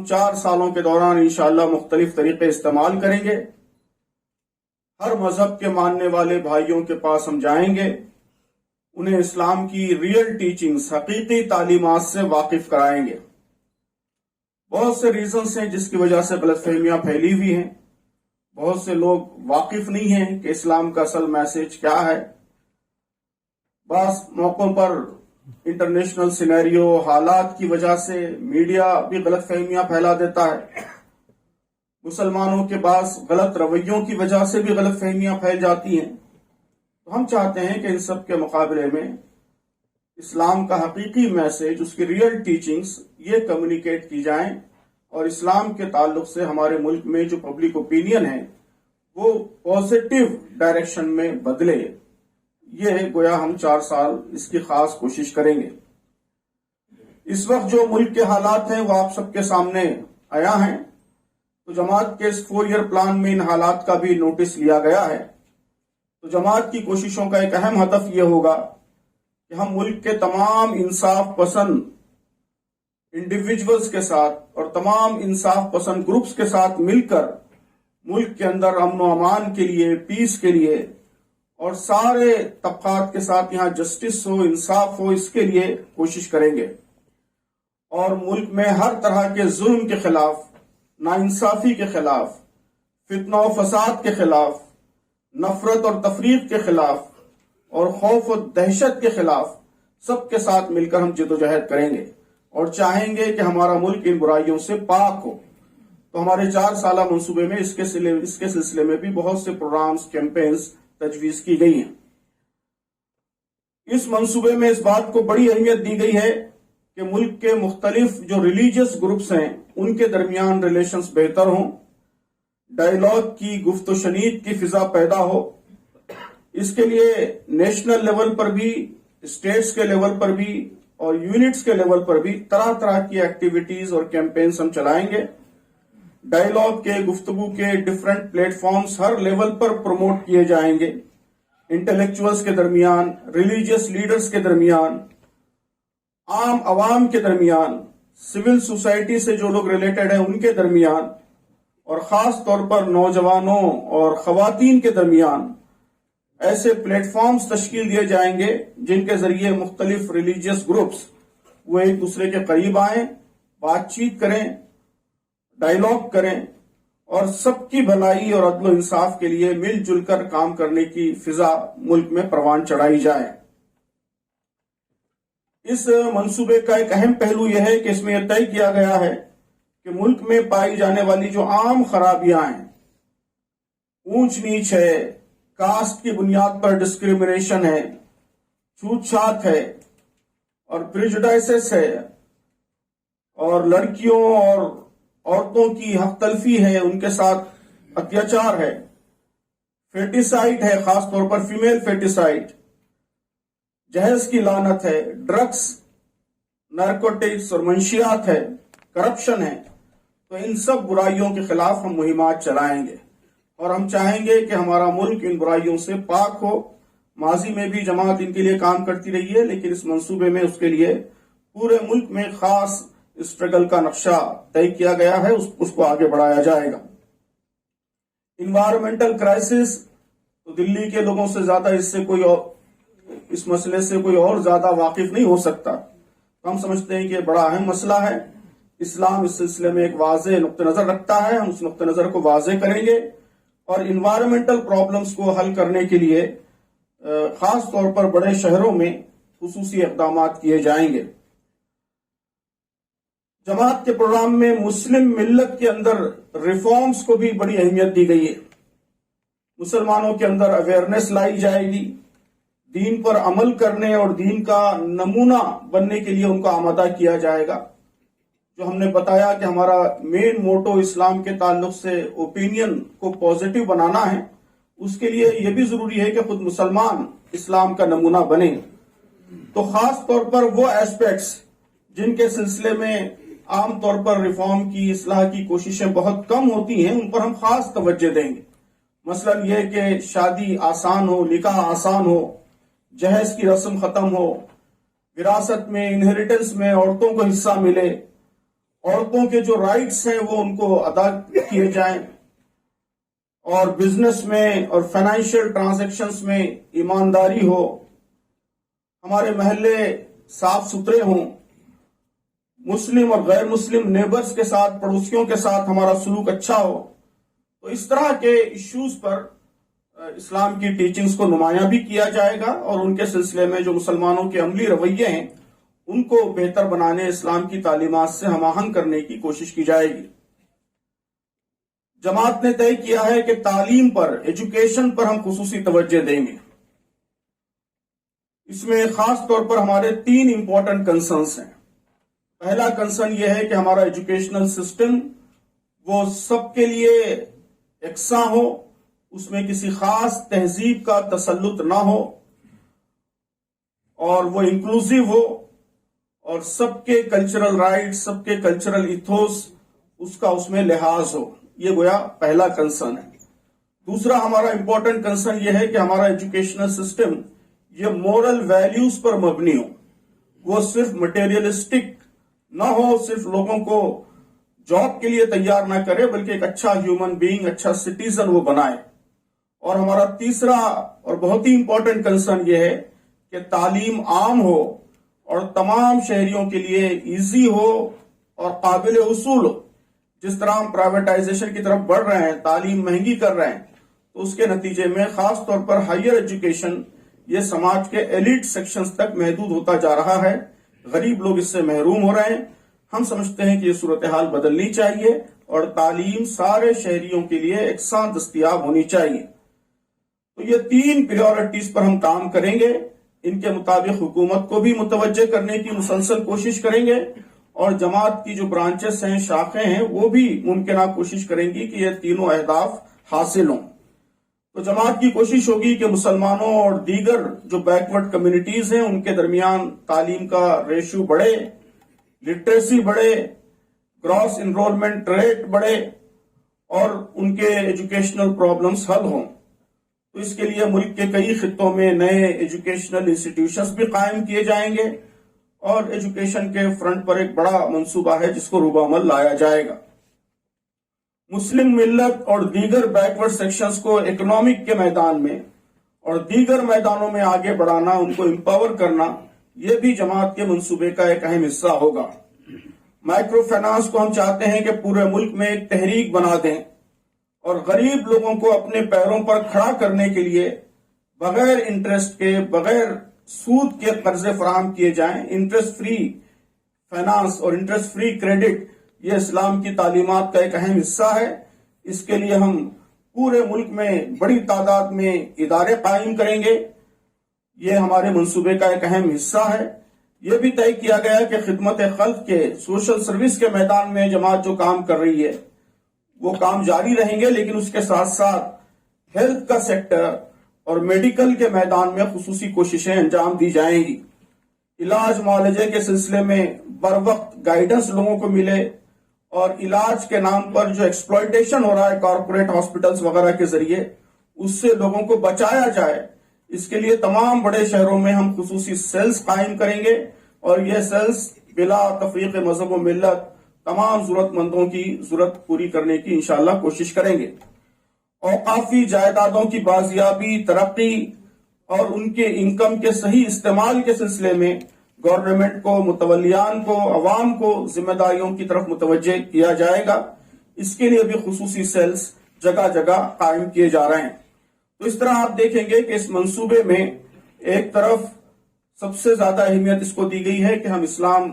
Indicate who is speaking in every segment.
Speaker 1: ہم 4 سالوں کے دوران انشاءاللہ مختلف طریقے استعمال کریں گے. ہر مذہب کے ماننے والے بھائیوں کے پاس ہم جائیں گے، انہیں اسلام کی ریئل ٹیچنگز، حقیقی تعلیمات سے واقف کرائیں گے. بہت سے ریزنز ہیں جس کی وجہ سے غلط فہمیاں پھیلی ہوئی ہیں. بہت سے لوگ واقف نہیں ہیں کہ اسلام کا اصل میسج کیا ہے. بعض موقعوں پر انٹرنیشنل سینیریو، حالات کی وجہ سے میڈیا بھی غلط فہمیاں پھیلا دیتا ہے. مسلمانوں کے بعض غلط رویوں کی وجہ سے بھی غلط فہمیاں پھیل جاتی ہیں. تو ہم چاہتے ہیں کہ ان سب کے مقابلے میں اسلام کا حقیقی میسج، اس کی ریئل ٹیچنگز یہ کمیونیکیٹ کی جائیں، اور اسلام کے تعلق سے ہمارے ملک میں جو پبلک اوپینین ہے وہ پازیٹیو ڈائریکشن میں بدلے. یہ گویا ہم 4 سال اس کی خاص کوشش کریں گے. اس وقت جو ملک کے حالات ہیں وہ آپ سب کے سامنے آیا ہیں. تو جماعت کے اس 4 ایئر پلان میں ان حالات کا بھی نوٹس لیا گیا ہے. تو جماعت کی کوششوں کا ایک اہم ہدف یہ ہوگا کہ ہم ملک کے تمام انصاف پسند انڈیویجولز کے ساتھ اور تمام انصاف پسند گروپس کے ساتھ مل کر ملک کے اندر امن و امان کے لیے، پیس کے لیے، اور سارے طبقات کے ساتھ یہاں جسٹس ہو، انصاف ہو، اس کے لیے کوشش کریں گے. اور ملک میں ہر طرح کے ظلم کے خلاف، ناانصافی کے خلاف، فتنہ و فساد کے خلاف، نفرت اور تفریق کے خلاف، اور خوف و دہشت کے خلاف سب کے ساتھ مل کر ہم جدوجہد کریں گے، اور چاہیں گے کہ ہمارا ملک ان برائیوں سے پاک ہو. تو ہمارے 4 سالہ منصوبے میں اس کے سلسلے میں بھی بہت سے پروگرامز، کیمپینز تجویز کی گئی ہیں. اس منصوبے میں اس بات کو بڑی اہمیت دی گئی ہے کہ ملک کے مختلف جو ریلیجیس گروپس ہیں ان کے درمیان ریلیشنز بہتر ہوں، ڈائیلاگ کی، گفت و شنید کی فضا پیدا ہو. اس کے لیے نیشنل لیول پر بھی، اسٹیٹس کے لیول پر بھی، اور یونٹس کے لیول پر بھی طرح طرح کی ایکٹیویٹیز اور کیمپینز ہم چلائیں گے. ڈائیلاگ کے، گفتگو کے ڈیفرنٹ پلیٹ فارمز ہر لیول پر پروموٹ کیے جائیں گے، انٹلیکچوئلز کے درمیان، ریلیجیس لیڈرز کے درمیان، عام عوام کے درمیان، سول سوسائٹی سے جو لوگ ریلیٹڈ ہیں ان کے درمیان، اور خاص طور پر نوجوانوں اور خواتین کے درمیان ایسے پلیٹ فارمز تشکیل دیے جائیں گے جن کے ذریعے مختلف ریلیجیس گروپس وہ ایک دوسرے کے قریب آئیں، بات چیت کریں، ڈائیلاگ کریں، اور سب کی بھلائی اور عدل و انصاف کے لیے مل جل کر کام کرنے کی فضا ملک میں پروان چڑھائی جائے. اس منصوبے کا ایک اہم پہلو یہ ہے کہ اس میں یہ طے کیا گیا ہے کہ ملک میں پائی جانے والی جو عام خرابیاں ہیں، اونچ نیچ ہے، کاسٹ کی بنیاد پر ڈسکریمنیشن ہے، چھوت چھات ہے، اور پریجوڈائسس ہے، اور لڑکیوں اور عورتوں کی حق تلفی ہے، ان کے ساتھ اتیاچار ہے، فیٹیسائڈ ہے، خاص طور پر فیمیل فیٹیسائڈ، جہیز کی لعنت ہے، ڈرگس، نارکوٹکس اور منشیات ہے، کرپشن ہے. تو ان سب برائیوں کے خلاف ہم مہمات چلائیں گے، اور ہم چاہیں گے کہ ہمارا ملک ان برائیوں سے پاک ہو. ماضی میں بھی جماعت ان کے لیے کام کرتی رہی ہے، لیکن اس منصوبے میں اس کے لیے پورے ملک میں خاص اسٹرگل کا نقشہ طے کیا گیا ہے، اس کو آگے بڑھایا جائے گا. انوائرمنٹل کرائسس، تو دلی کے لوگوں سے زیادہ اس مسئلے سے کوئی اور زیادہ واقف نہیں ہو سکتا. ہم سمجھتے ہیں کہ یہ بڑا اہم مسئلہ ہے. اسلام اس سلسلے میں ایک واضح نقطہ نظر رکھتا ہے. ہم اس نقطہ نظر کو واضح کریں گے، اور انوائرمنٹل پرابلمز کو حل کرنے کے لیے خاص طور پر بڑے شہروں میں خصوصی اقدامات کیے جائیں گے. جماعت کے پروگرام میں مسلم ملت کے اندر ریفارمز کو بھی بڑی اہمیت دی گئی ہے. مسلمانوں کے اندر اویئرنیس لائی جائے گی، دین پر عمل کرنے اور دین کا نمونہ بننے کے لیے ان کو آمادہ کیا جائے گا. جو ہم نے بتایا کہ ہمارا مین موٹو اسلام کے تعلق سے اوپینین کو پازیٹیو بنانا ہے، اس کے لیے یہ بھی ضروری ہے کہ خود مسلمان اسلام کا نمونہ بنے. تو خاص طور پر وہ ایسپیکٹس جن کے سلسلے میں عام طور پر ریفارم کی، اصلاح کی کوششیں بہت کم ہوتی ہیں، ان پر ہم خاص توجہ دیں گے. مثلا یہ کہ شادی آسان ہو، نکاح آسان ہو، جہیز کی رسم ختم ہو، وراثت میں، انہیریٹنس میں عورتوں کو حصہ ملے، عورتوں کے جو رائٹس ہیں وہ ان کو ادا کیے جائیں، اور بزنس میں اور فائنینشیل ٹرانزیکشنز میں ایمانداری ہو، ہمارے محلے صاف ستھرے ہوں، مسلم اور غیر مسلم نیبرز کے ساتھ، پڑوسیوں کے ساتھ ہمارا سلوک اچھا ہو. تو اس طرح کے ایشوز پر اسلام کی ٹیچنگز کو نمایاں بھی کیا جائے گا، اور ان کے سلسلے میں جو مسلمانوں کے عملی رویے ہیں ان کو بہتر بنانے، اسلام کی تعلیمات سے ہم آہنگ کرنے کی کوشش کی جائے گی. جماعت نے طے کیا ہے کہ تعلیم پر، ایجوکیشن پر ہم خصوصی توجہ دیں گے. اس میں خاص طور پر ہمارے 3 امپورٹنٹ کنسرنز ہیں. پہلا کنسرن یہ ہے کہ ہمارا ایجوکیشنل سسٹم وہ سب کے لیے یکساں ہو، اس میں کسی خاص تہذیب کا تسلط نہ ہو، اور وہ انکلوسیو ہو، اور سب کے کلچرل رائٹ، سب کے کلچرل ایتھوس اس میں لحاظ ہو. یہ گویا پہلا کنسرن ہے. دوسرا ہمارا امپورٹنٹ کنسرن یہ ہے کہ ہمارا ایجوکیشنل سسٹم یہ مورل ویلیوز پر مبنی ہو. وہ صرف مٹیریلسٹک نہ ہو، صرف لوگوں کو جاب کے لیے تیار نہ کرے، بلکہ ایک اچھا ہیومن بینگ، اچھا سٹیزن وہ بنائے. اور ہمارا تیسرا اور بہت ہی امپورٹنٹ کنسرن یہ ہے کہ تعلیم عام ہو اور تمام شہریوں کے لیے ایزی ہو اور قابل حصول ہو. جس طرح ہم پرائیویٹائزیشن کی طرف بڑھ رہے ہیں، تعلیم مہنگی کر رہے ہیں، تو اس کے نتیجے میں خاص طور پر ہائر ایجوکیشن یہ سماج کے ایلیٹ سیکشنز تک محدود ہوتا جا رہا ہے. غریب لوگ اس سے محروم ہو رہے ہیں. ہم سمجھتے ہیں کہ یہ صورتحال بدلنی چاہیے اور تعلیم سارے شہریوں کے لیے یکساں دستیاب ہونی چاہیے. تو یہ 3 پریورٹیز پر ہم کام کریں گے. ان کے مطابق حکومت کو بھی متوجہ کرنے کی مسلسل کوشش کریں گے، اور جماعت کی جو برانچز ہیں، شاخیں ہیں، وہ بھی ممکنہ کوشش کریں گی کہ یہ تینوں اہداف حاصل ہوں. تو جماعت کی کوشش ہوگی کہ مسلمانوں اور دیگر جو بیکورڈ کمیونٹیز ہیں ان کے درمیان تعلیم کا ریشو بڑھے، لٹریسی بڑھے، گراس انرولمنٹ ریٹ بڑھے، اور ان کے ایجوکیشنل پرابلمز حل ہوں. تو اس کے لیے ملک کے کئی خطوں میں نئے ایجوکیشنل انسٹیٹیوشنز بھی قائم کیے جائیں گے، اور ایجوکیشن کے فرنٹ پر ایک بڑا منصوبہ ہے جس کو روبہ عمل لایا جائے گا. مسلم ملت اور دیگر بیکورڈ سیکشنز کو اکنامک کے میدان میں اور دیگر میدانوں میں آگے بڑھانا، ان کو امپاور کرنا، یہ بھی جماعت کے منصوبے کا ایک اہم حصہ ہوگا. مائکرو فائنانس کو ہم چاہتے ہیں کہ پورے ملک میں ایک تحریک بنا دیں، اور غریب لوگوں کو اپنے پیروں پر کھڑا کرنے کے لیے بغیر انٹرسٹ کے، بغیر سود کے قرضے فراہم کیے جائیں. انٹرسٹ فری فائنانس اور انٹرسٹ فری کریڈٹ یہ اسلام کی تعلیمات کا ایک اہم حصہ ہے. اس کے لیے ہم پورے ملک میں بڑی تعداد میں ادارے قائم کریں گے. یہ ہمارے منصوبے کا ایک اہم حصہ ہے. یہ بھی طے کیا گیا کہ خدمت خلق کے، سوشل سروس کے میدان میں جماعت جو کام کر رہی ہے وہ کام جاری رہیں گے، لیکن اس کے ساتھ ساتھ ہیلتھ کا سیکٹر اور میڈیکل کے میدان میں خصوصی کوششیں انجام دی جائیں گی. علاج معالجے کے سلسلے میں بر وقت گائیڈنس لوگوں کو ملے، اور علاج کے نام پر جو ایکسپلائٹیشن ہو رہا ہے کارپوریٹ ہاسپٹلز وغیرہ کے ذریعے، اس سے لوگوں کو بچایا جائے. اس کے لیے تمام بڑے شہروں میں ہم خصوصی سیلز قائم کریں گے، اور یہ سیلز بلا تفریق مذہب و ملت تمام ضرورت مندوں کی ضرورت پوری کرنے کی انشاءاللہ کوشش کریں گے. اوقافی جائیدادوں کی بازیابی، ترقی اور ان کے انکم کے صحیح استعمال کے سلسلے میں گورنمنٹ کو، متولیان کو، عوام کو ذمہ داریوں کی طرف متوجہ کیا جائے گا. اس کے لیے بھی خصوصی سیلز جگہ جگہ قائم کیے جا رہے ہیں. تو اس طرح آپ دیکھیں گے کہ اس منصوبے میں ایک طرف سب سے زیادہ اہمیت اس کو دی گئی ہے کہ ہم اسلام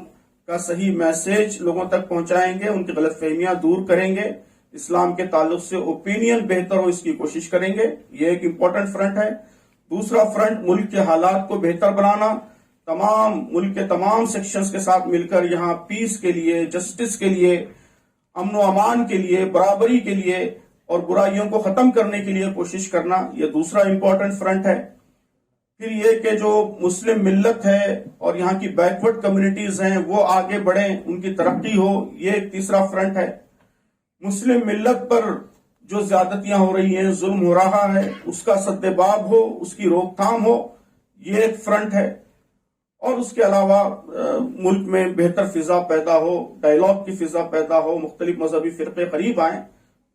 Speaker 1: کا صحیح میسج لوگوں تک پہنچائیں گے، ان کی غلط فہمیاں دور کریں گے، اسلام کے تعلق سے اوپینین بہتر ہو اس کی کوشش کریں گے. یہ ایک امپورٹنٹ فرنٹ ہے. دوسرا فرنٹ ملک کے حالات کو بہتر بنانا، ملک کے تمام سیکشنز کے ساتھ مل کر یہاں پیس کے لیے، جسٹس کے لیے، امن و امان کے لیے، برابری کے لیے اور برائیوں کو ختم کرنے کے لیے کوشش کرنا، یہ دوسرا امپورٹنٹ فرنٹ ہے. پھر یہ کہ جو مسلم ملت ہے اور یہاں کی بیکورڈ کمیونٹیز ہیں وہ آگے بڑھیں، ان کی ترقی ہو، یہ ایک تیسرا فرنٹ ہے. مسلم ملت پر جو زیادتیاں ہو رہی ہیں، ظلم ہو رہا ہے، اس کا سد باب ہو، اس کی روک تھام ہو، یہ ایک فرنٹ ہے. اور اس کے علاوہ ملک میں بہتر فضا پیدا ہو، ڈائلاگ کی فضا پیدا ہو، مختلف مذہبی فرقے قریب آئیں،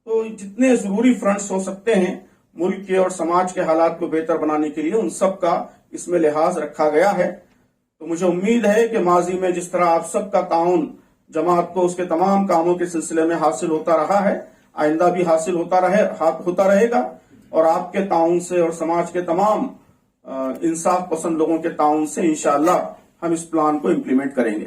Speaker 1: تو جتنے ضروری فرنٹس ہو سکتے ہیں ملک کے اور سماج کے حالات کو بہتر بنانے کے لیے، ان سب کا اس میں لحاظ رکھا گیا ہے۔ تو مجھے امید ہے کہ ماضی میں جس طرح آپ سب کا تعاون جماعت کو اس کے تمام کاموں کے سلسلے میں حاصل ہوتا رہا ہے، آئندہ بھی حاصل ہوتا رہے گا، اور آپ کے تعاون سے اور سماج کے تمام انصاف پسند لوگوں کے تعاون سے انشاءاللہ ہم اس پلان کو امپلیمنٹ کریں گے۔